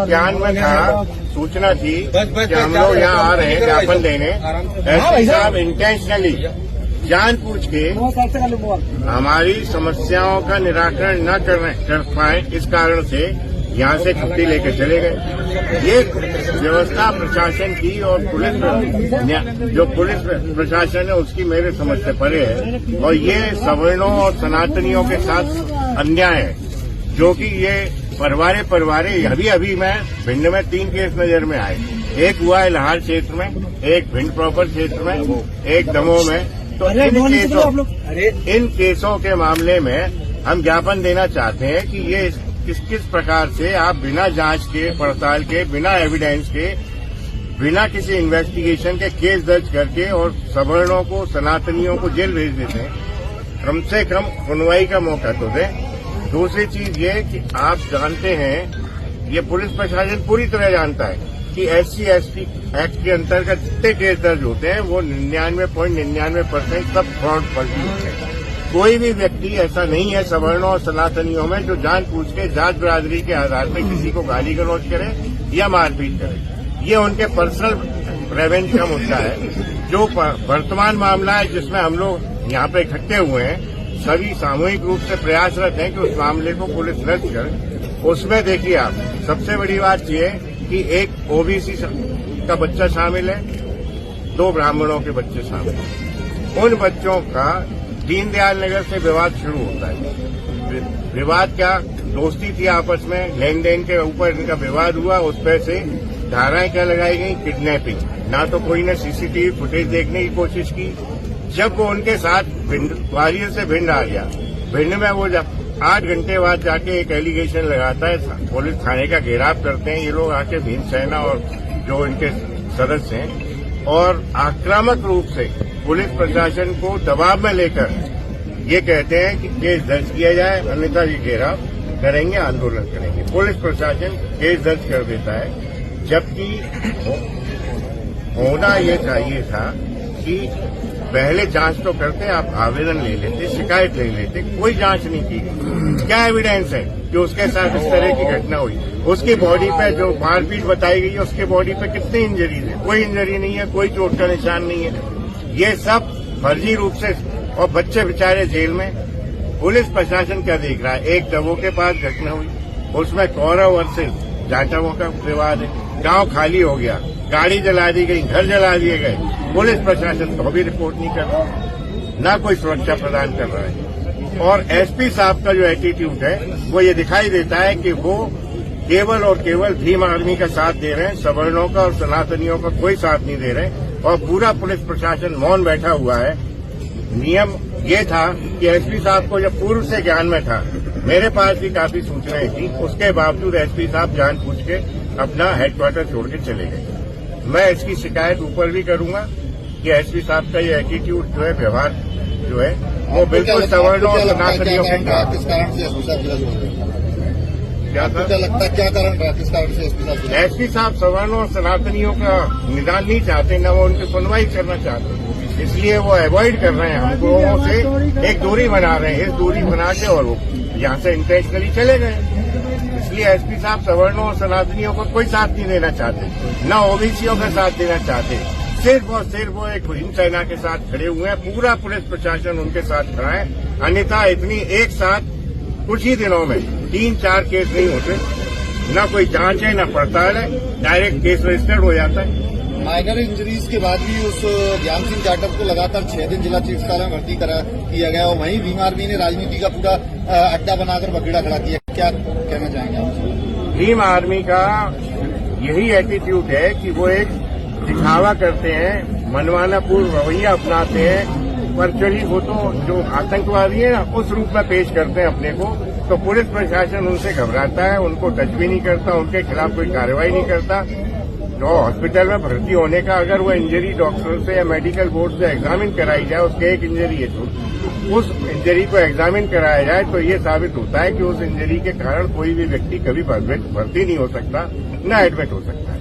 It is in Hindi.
ज्ञान में था, सूचना थी कि हम लोग यहाँ आ रहे हैं ज्ञापन देने। एसपी साहब इंटेंशनली जानबूझ के हमारी समस्याओं का निराकरण न कर पाए, इस कारण से यहाँ से छुट्टी लेकर चले गए। ये व्यवस्था प्रशासन की और पुलिस प्रशासन है उसकी मेरे समझ से परे है, और ये सवर्णों और सनातनियों के साथ अन्याय है, जो कि ये परवारे अभी मैं भिंड में 3 केस नजर में आए। एक हुआ है लाहौर क्षेत्र में, एक भिंड प्रॉपर क्षेत्र में, एक दमोह में। तो इन केसों के मामले में हम ज्ञापन देना चाहते हैं कि ये किस प्रकार से आप बिना जांच के, पड़ताल के, बिना एविडेंस के, बिना किसी इन्वेस्टिगेशन के केस दर्ज करके और सवर्णों को, सनातनियों को जेल भेज देते हैं। कम से कम सुनवाई का मौका तो दें। दूसरी चीज ये कि आप जानते हैं, ये पुलिस प्रशासन पूरी तरह जानता है कि SC/ST एक्ट के अंतर्गत जितने केस दर्ज होते हैं वो 99.99% सब फ्रॉड फर्जी होते हैं। कोई भी व्यक्ति ऐसा नहीं है सवर्णों और सनातनियों में जो जानबूझ के जात बिरादरी के आधार पर किसी को गाली गलौज करे या मारपीट करे। ये उनके पर्सनल रेवेन्यू का मुद्दा है। जो वर्तमान मामला है जिसमें हम लोग यहाँ पे इकट्ठे हुए हैं, सभी सामूहिक रूप से प्रयासरत हैं कि उस मामले को पुलिस दर्ज करे। उसमें देखिए आप, सबसे बड़ी बात यह है कि एक OBC का बच्चा शामिल है, 2 ब्राह्मणों के बच्चे शामिल हैं। उन बच्चों का दीनदयाल नगर से विवाद शुरू होता है। विवाद क्या, दोस्ती थी आपस में, लेन देन के ऊपर इनका विवाद हुआ। उस पर से धाराएं क्या लगाई गई, किडनैपिंग। ना तो कोई ने CCTV फुटेज देखने की कोशिश की। जब वो उनके साथ ग्वालियर से भिंड आ गया, भिंड में वो जब 8 घंटे बाद जाके एक एलिगेशन लगाता है, पुलिस थाने का घेराव करते हैं ये लोग आके, भीमसेना और जो इनके सदस्य हैं, और आक्रामक रूप से पुलिस प्रशासन को दबाव में लेकर ये कहते हैं कि केस दर्ज किया जाए, अन्यथा ये घेराव करेंगे, आंदोलन करेंगे। पुलिस प्रशासन केस दर्ज कर देता है, जबकि होना ये चाहिए था कि पहले जांच तो करते, आप आवेदन ले लेते, शिकायत ले लेते। कोई जांच नहीं की। क्या एविडेंस है कि उसके साथ इस तरह की घटना हुई? उसकी बॉडी पे जो मारपीट बताई गई है, उसके बॉडी पे कितनी इंजरीज है? कोई इंजरी नहीं है, कोई चोट का निशान नहीं है। ये सब फर्जी रूप से, और बच्चे बेचारे जेल में। पुलिस प्रशासन क्या देख रहा है? एक दमोह के पास घटना हुई, उसमें कौरव वर्सेस जाटवों का विवाद है। गांव खाली हो गया, गाड़ी जला दी गई, घर जला दिए गए। पुलिस प्रशासन तो भी रिपोर्ट नहीं कर रहा, न कोई सुरक्षा प्रदान कर रहा है। और SP साहब का जो एटीट्यूड है वो ये दिखाई देता है कि वो केवल और केवल भीम आर्मी का साथ दे रहे हैं, सवर्णों का और सनातनियों का कोई साथ नहीं दे रहे, और पूरा पुलिस प्रशासन मौन बैठा हुआ है। नियम ये था कि SP साहब को जब पूर्व से ज्ञान में था, मेरे पास भी काफी सूचनाएं थी, उसके बावजूद SP साहब जानबूझ के अपना हेडक्वार्टर छोड़ के चले गए। मैं इसकी शिकायत ऊपर भी करूंगा कि SP साहब का ये एटीट्यूड जो है, व्यवहार जो है, वो बिल्कुल सवर्णों और सनातनियों के खिलाफ। किस कारण से क्या था, क्या कारण रहा, किस कारण से SP साहब सवर्णों और सनातनियों का निदान नहीं चाहते, न वो उनकी सुनवाई करना चाहते, इसलिए वो अवॉइड कर रहे हैं। हम लोगों से एक दूरी बना रहे हैं, इस दूरी बना के और वो यहाँ से इंटेंशनली चले गए। इसलिए SP साहब सवर्णों और सनातनियों को कोई साथ नहीं देना चाहते, न OBCओं का साथ देना चाहते। सिर्फ और सिर्फ वो एक भीमसेना के साथ खड़े हुए हैं। पूरा पुलिस प्रशासन उनके साथ खड़ा है, अन्यथा इतनी एक साथ कुछ ही दिनों में 3-4 केस नहीं होते। न कोई जांच है, न पड़ताल है, डायरेक्ट केस रजिस्टर्ड हो जाता है। माइनर इंजरीज के बाद भी उस ज्ञान सिंह जाटव को लगातार 6 दिन जिला चिकित्सालय में भर्ती किया गया, और वहीं भीम आर्मी ने राजनीति का पूरा अड्डा बनाकर बखेड़ा खड़ा किया। क्या कहना चाहेंगे आप? भीम आर्मी का यही एटीट्यूड है कि वो एक दिखावा करते हैं, मनमाना पूर्व रवैया अपनाते हैं, वर्चुअली वो तो जो आतंकवादी है ना, उस रूप में पेश करते हैं अपने को। तो पुलिस प्रशासन उनसे घबराता है, उनको टच भी नहीं करता, उनके खिलाफ कोई कार्रवाई नहीं करता। जो हॉस्पिटल में भर्ती होने का अगर वो इंजरी डॉक्टर से या मेडिकल बोर्ड से एग्जामिन कराई जाए, उसके एक इंजरी है तो उस इंजरी को एग्जामिन कराया जाए, तो ये साबित होता है कि उस इंजरी के कारण कोई भी व्यक्ति कभी भर्ती नहीं हो सकता, न एडमिट हो सकता है।